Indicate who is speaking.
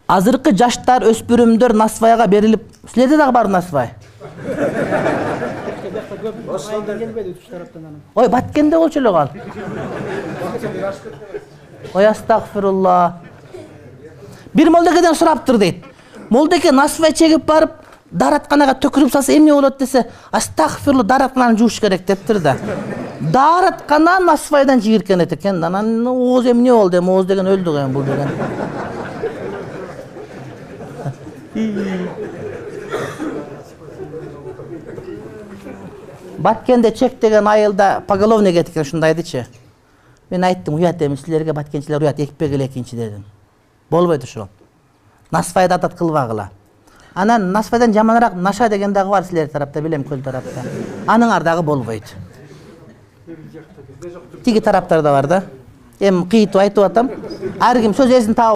Speaker 1: Азыркы жаштар, өспүрүмдөр насвайга берилип, силерде дагы бар насвай? Ой, Баткенде болчу эле кал. Ой, астагфирулла. Бир молдекеден сураптыр дейт. Молдеке насвай чегип барып, дааратканага төкүрүп салса эмне болот десе, астагфирулла, даараткананы жууш керек дептир да. Даараткана насвайдан жигиркен экен. Анан ооз эмне болду? Ооз деген өлдү эми бул деген. Баткенде чек деген айылда поголовный кеткен ушундай дечи. Мен айттым, уят эми силерге баткенчилер уят, экпек эле экинчи дедим. Болбойт ушул. Насвайды атат кылбагыла. Анан насвайдан жаманыраак наша деген дагы бар силер тарапта, билем, көл тарапта. Аныңар дагы болбойт. Тиги тараптарда бар да. Эми кыйтып айтып атам. Ар ким сөз эсин таап